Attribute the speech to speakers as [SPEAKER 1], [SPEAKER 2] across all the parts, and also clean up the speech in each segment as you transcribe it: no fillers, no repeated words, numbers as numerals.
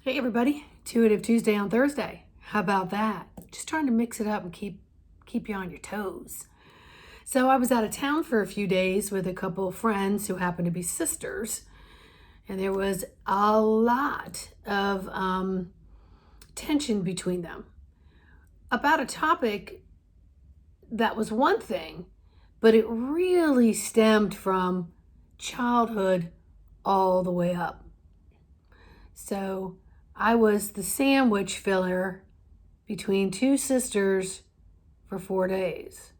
[SPEAKER 1] Hey everybody, Intuitive Tuesday on Thursday. How about that? Just trying to mix it up and keep you on your toes. So I was out of town for a few days with a couple of friends who happen to be sisters, and there was a lot of tension between them about a topic that was one thing, but it really stemmed from childhood all the way up. So I was the sandwich filler between two sisters for 4 days.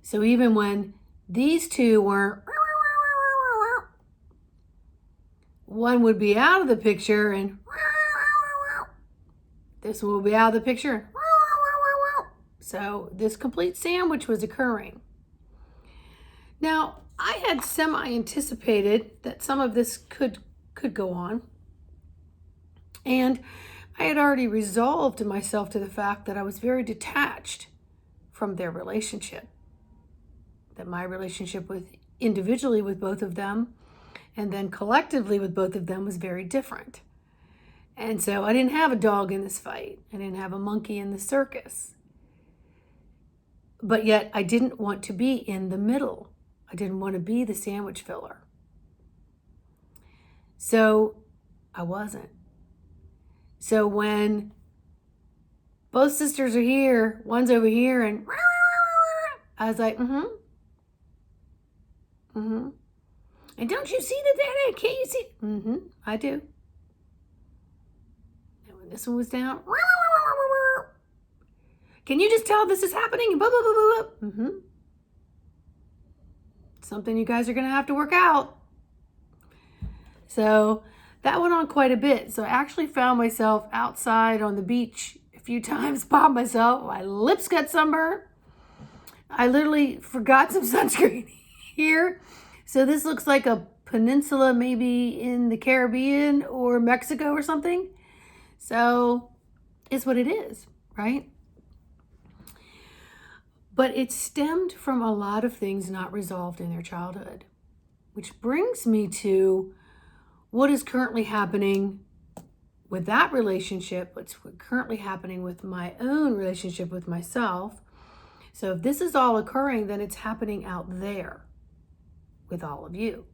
[SPEAKER 1] So even when these two weren't, one would be out of the picture and this one would be out of the picture. So this complete sandwich was occurring. Now, I had semi-anticipated that some of this could go on. And I had already resolved myself to the fact that I was very detached from their relationship. That my relationship with individually with both of them and then collectively with both of them was very different. And so I didn't have a dog in this fight. I didn't have a monkey in the circus. But yet I didn't want to be in the middle. I didn't want to be the sandwich filler. So I wasn't. So when both sisters are here, one's over here, and I was like, And don't you see that? Can't you see? I do. And when this one was down, can you just tell this is happening? And blah, blah, blah, blah, blah. Something you guys are going to have to work out. So that went on quite a bit. So I actually found myself outside on the beach a few times by myself. My lips got sunburned. I literally forgot some sunscreen here. So this looks like a peninsula maybe in the Caribbean or Mexico or something. So it's what it is, right? But it stemmed from a lot of things not resolved in their childhood, which brings me to what is currently happening with that relationship, what's currently happening with my own relationship with myself. So if this is all occurring, then it's happening out there with all of you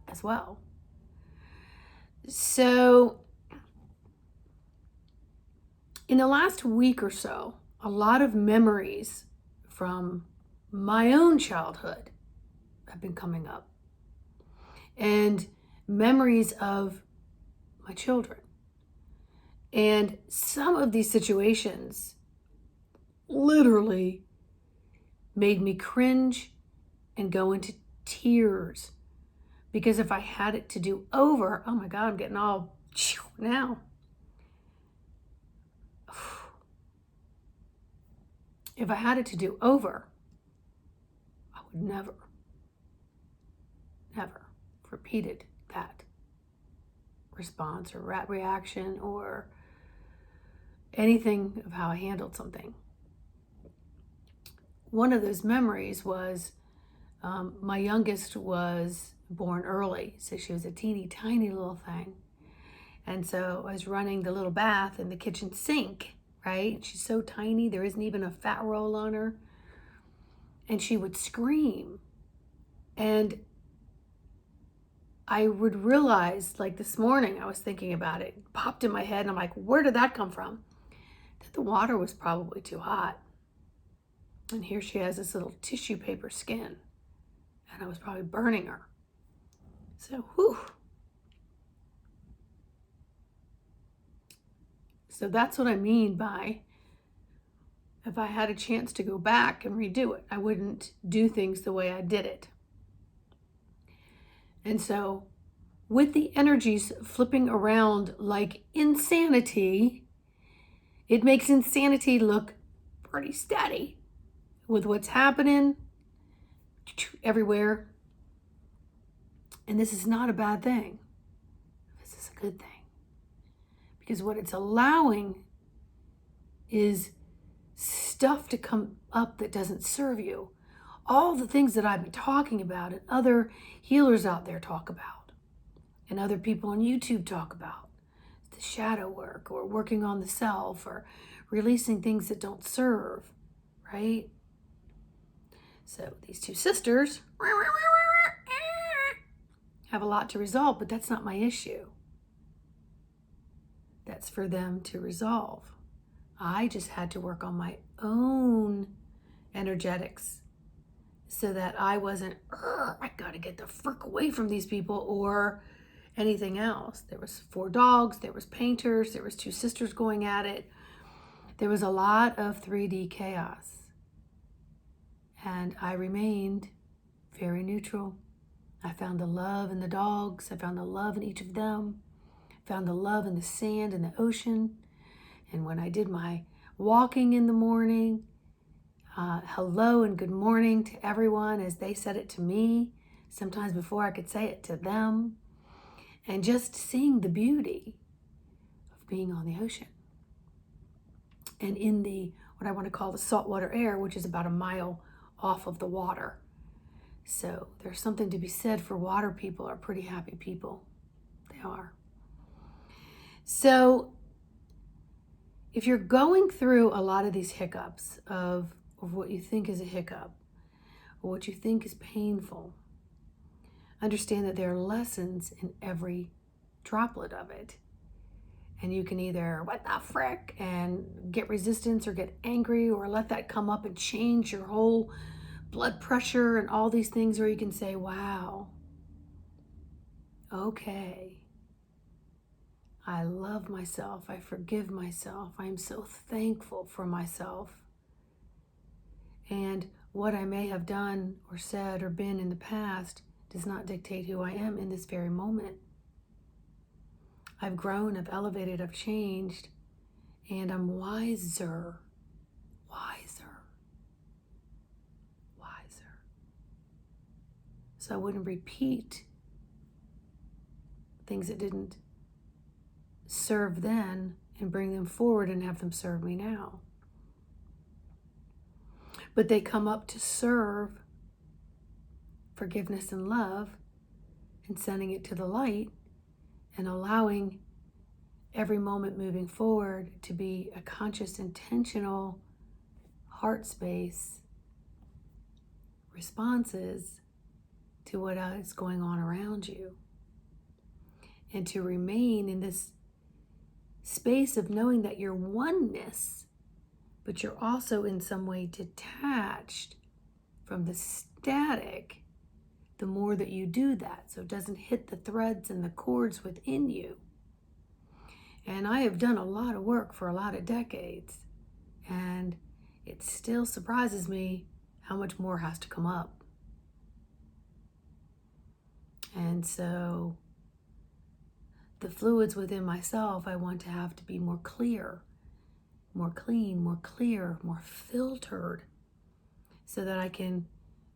[SPEAKER 1] as well. So in the last week or so, a lot of memories from my own childhood have been coming up. And memories of my children. And some of these situations literally made me cringe and go into tears. Because if I had it to do over, oh my God, I'm getting all now. If I had it to do over, I would never repeated that response or reaction or anything of how I handled something. One of those memories was my youngest was born early, so she was a teeny tiny little thing. And so I was running the little bath in the kitchen sink, right? She's so tiny, there isn't even a fat roll on her. And she would scream. And I would realize, like this morning, I was thinking about it, popped in my head, and I'm like, where did that come from? That the water was probably too hot. And here she has this little tissue paper skin, and I was probably burning her. So, whew. So that's what I mean by if I had a chance to go back and redo it, I wouldn't do things the way I did it. And so with the energies flipping around like insanity, it makes insanity look pretty steady with what's happening everywhere. And this is not a bad thing. This is a good thing. Because what it's allowing is stuff to come up that doesn't serve you. All the things that I've been talking about and other healers out there talk about. and other people on YouTube talk about. It's the shadow work, or working on the self, or releasing things that don't serve, right? So these two sisters have a lot to resolve, but that's not my issue. That's for them to resolve. I just had to work on my own energetics so that I wasn't, I gotta get the frick away from these people or anything else. There was 4 dogs, there was painters, there was 2 sisters going at it. There was a lot of 3D chaos. And I remained very neutral. I found the love in the dogs. I found the love in each of them. Found the love in the sand and the ocean. And when I did my walking in the morning, hello and good morning to everyone as they said it to me, sometimes before I could say it to them. And just seeing the beauty of being on the ocean. And in the, what I want to call the saltwater air, which is about a mile off of the water. So there's something to be said for water people are pretty happy people. They are. So if you're going through a lot of these hiccups of what you think is a hiccup, or what you think is painful, understand that there are lessons in every droplet of it. And you can either, what the frick, and get resistance or get angry or let that come up and change your whole blood pressure and all these things, or you can say, wow, okay, I love myself, I forgive myself, I am so thankful for myself. And what I may have done or said or been in the past does not dictate who I am in this very moment. I've grown, I've elevated, I've changed, and I'm wiser. So I wouldn't repeat things that didn't serve then and bring them forward and have them serve me now. But they come up to serve forgiveness and love and sending it to the light and allowing every moment moving forward to be a conscious, intentional heart space responses to what is going on around you. And to remain in this space of knowing that you're oneness, but you're also in some way detached from the static, the more that you do that, so it doesn't hit the threads and the cords within you. And I have done a lot of work for a lot of decades, and it still surprises me how much more has to come up. And so the fluids within myself, I want to have to be more clear, more clean, more clear, more filtered, so that I can,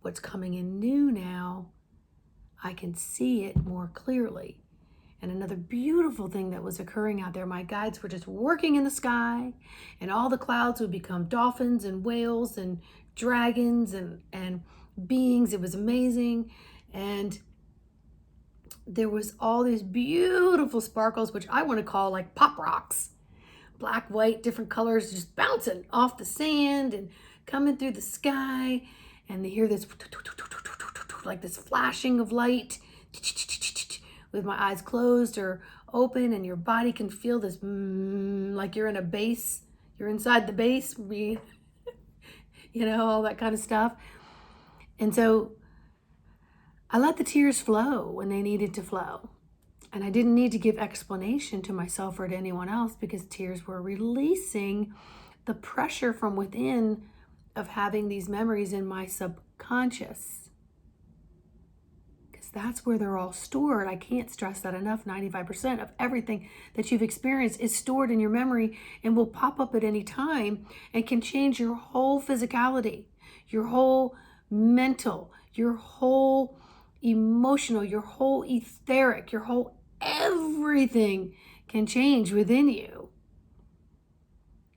[SPEAKER 1] what's coming in new now, I can see it more clearly. And another beautiful thing that was occurring out there, my guides were just working in the sky, and all the clouds would become dolphins and whales and dragons and beings. It was amazing. And there was all these beautiful sparkles, which I want to call like pop rocks. Black, white, different colors just bouncing off the sand and coming through the sky. And they hear this, like this flashing of light with my eyes closed or open, and your body can feel this like you're in a base. You're inside the base, you know, all that kind of stuff. And so I let the tears flow when they needed to flow. And I didn't need to give explanation to myself or to anyone else, because tears were releasing the pressure from within of having these memories in my subconscious. Because that's where they're all stored. I can't stress that enough. 95% of everything that you've experienced is stored in your memory and will pop up at any time and can change your whole physicality, your whole mental, your whole emotional, your whole etheric, your whole everything can change within you.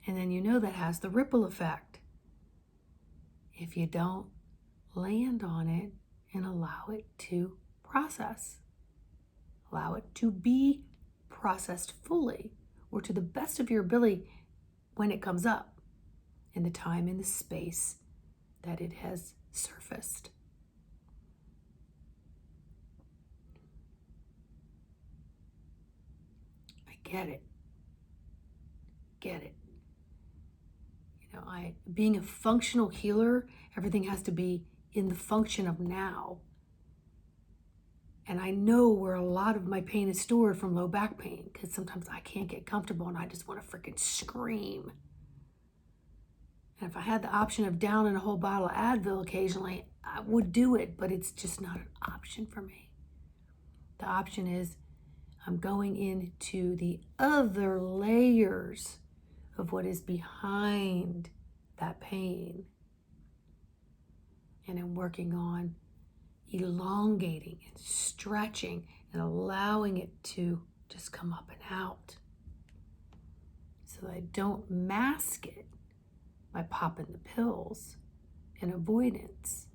[SPEAKER 1] And then you know that has the ripple effect if you don't land on it and allow it to process. Allow it to be processed fully or to the best of your ability when it comes up in the time and the space that it has surfaced. I get it. Get it. You know, being a functional healer, everything has to be in the function of now. And I know where a lot of my pain is stored from low back pain, because sometimes I can't get comfortable and I just want to freaking scream. And if I had the option of downing a whole bottle of Advil occasionally, I would do it, but it's just not an option for me. The option is I'm going into the other layers of what is behind that pain. And I'm working on elongating and stretching and allowing it to just come up and out so that I don't mask it by popping the pills in avoidance.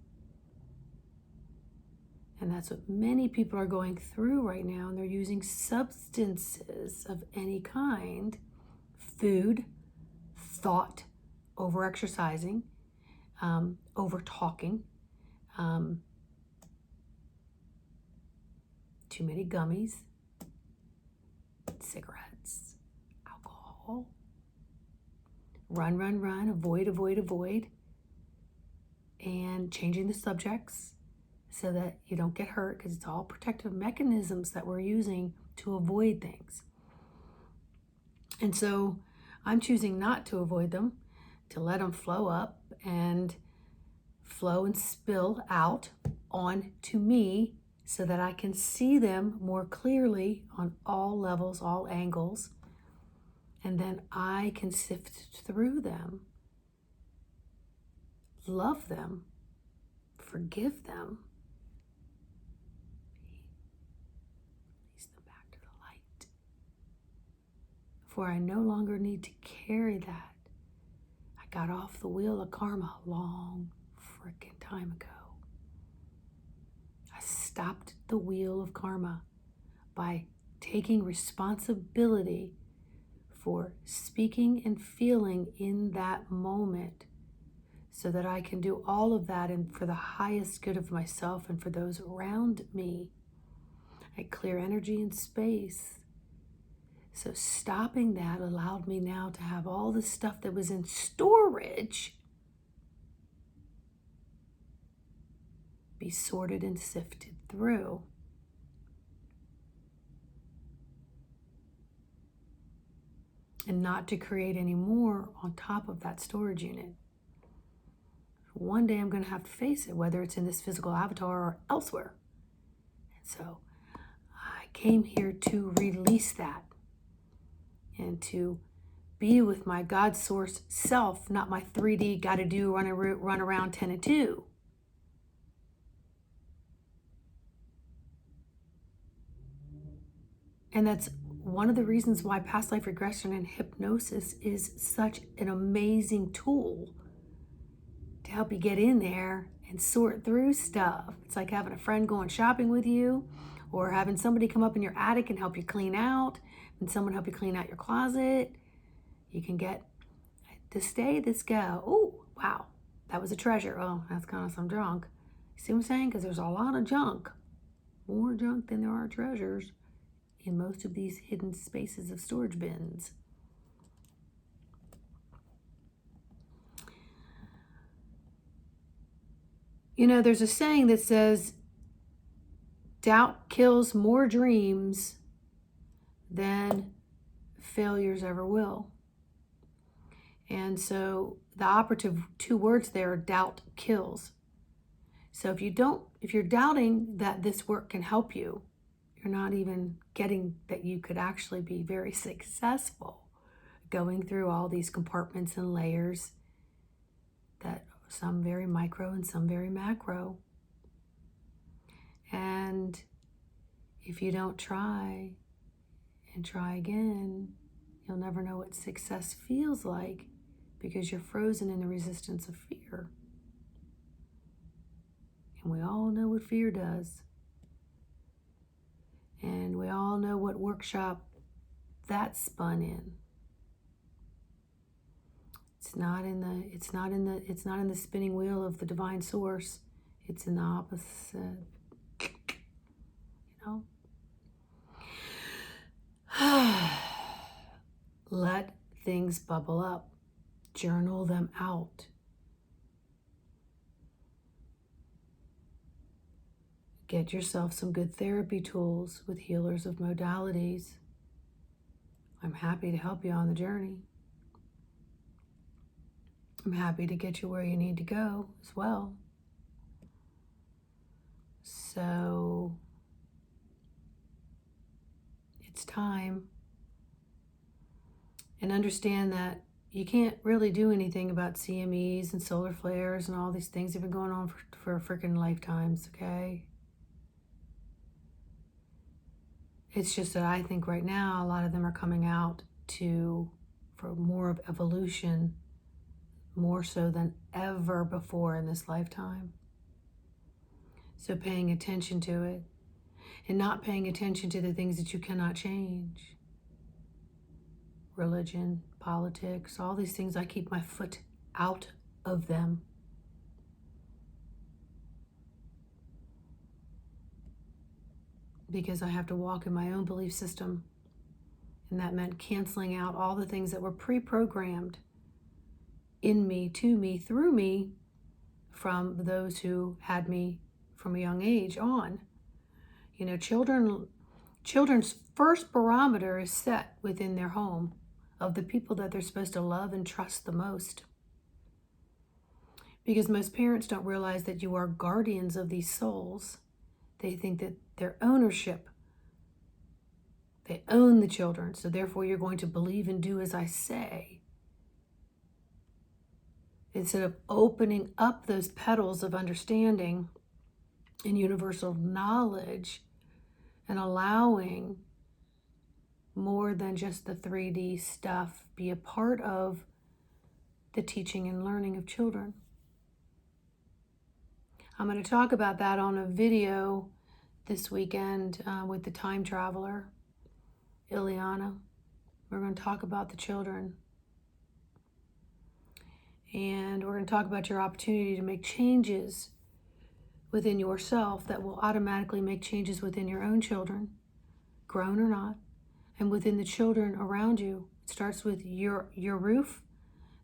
[SPEAKER 1] And that's what many people are going through right now, and they're using substances of any kind, food, thought, over-exercising, over-talking, too many gummies, cigarettes, alcohol, run, avoid, and changing the subjects so that you don't get hurt, because it's all protective mechanisms that we're using to avoid things. And so I'm choosing not to avoid them, to let them flow up and flow and spill out onto me so that I can see them more clearly on all levels, all angles, and then I can sift through them, love them, forgive them, release them back to the light. For I no longer need to carry that. I got off the wheel of karma a long freaking time ago. I stopped the wheel of karma by taking responsibility for speaking and feeling in that moment so that I can do all of that and for the highest good of myself and for those around me. I clear energy and space. So stopping that allowed me now to have all the stuff that was in storage be sorted and sifted through. And not to create any more on top of that storage unit. One day I'm going to have to face it, whether it's in this physical avatar or elsewhere. And so I came here to release that and to be with my God source self, not my 3D gotta do, run around 10 and 2. And that's one of the reasons why past life regression and hypnosis is such an amazing tool to help you get in there and sort through stuff. It's like having a friend going shopping with you, or having somebody come up in your attic and help you clean out, and someone help you clean out your closet. You can get this stay, this go. Oh, wow, that was a treasure. Oh, that's kind of some junk. You see what I'm saying? Because there's a lot of junk. More junk than there are treasures in most of these hidden spaces of storage bins. You know, there's a saying that says, doubt kills more dreams than failures ever will. And so the operative two words there are doubt kills. So if you're doubting that this work can help you, you're not even getting that you could actually be very successful going through all these compartments and layers, that some very micro and some very macro. And if you don't try and try again, you'll never know what success feels like, because you're frozen in the resistance of fear. And we all know what fear does. And we all know what workshop that spun in. It's not in the spinning wheel of the divine source. It's in the opposite. You know? Let things bubble up. Journal them out. Get yourself some good therapy tools with healers of modalities. I'm happy to help you on the journey. I'm happy to get you where you need to go as well. So it's time. And understand that you can't really do anything about CMEs and solar flares and all these things that have been going on for freaking lifetimes, okay? It's just that I think right now a lot of them are coming out for more of evolution, more so than ever before in this lifetime. So paying attention to it and not paying attention to the things that you cannot change. Religion, politics, all these things, I keep my foot out of them. Because I have to walk in my own belief system. And that meant canceling out all the things that were pre-programmed in me, to me, through me, from those who had me from a young age on. You know, children's first barometer is set within their home of the people that they're supposed to love and trust the most. Because most parents don't realize that you are guardians of these souls. They think that their ownership, they own the children, so therefore you're going to believe and do as I say. Instead of opening up those petals of understanding and universal knowledge and allowing more than just the 3D stuff be a part of the teaching and learning of children. I'm going to talk about that on a video this weekend with the time traveler, Ileana. We're going to talk about the children. And we're going to talk about your opportunity to make changes within yourself that will automatically make changes within your own children, grown or not, and within the children around you. It starts with your roof,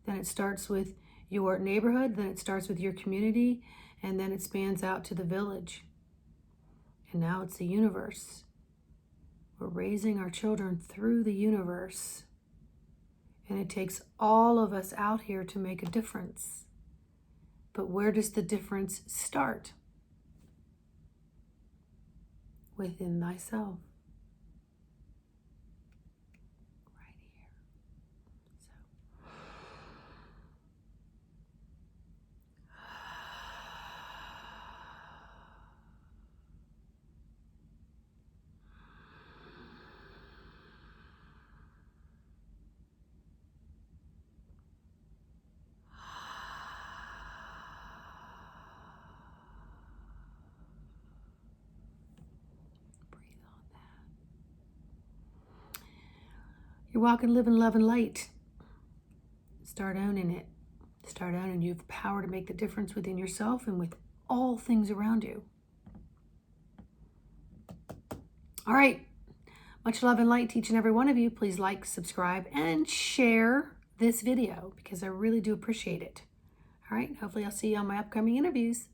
[SPEAKER 1] then it starts with your neighborhood, then it starts with your community, and then it spans out to the village. And now it's the universe. We're raising our children through the universe. And it takes all of us out here to make a difference. But where does the difference start? Within thyself. Right here. So. You're walking, living, loving light. Start owning it. Start owning you have the power to make the difference within yourself and with all things around you. All right. Much love and light to each and every one of you. Please like, subscribe, and share this video because I really do appreciate it. All right. Hopefully I'll see you on my upcoming interviews.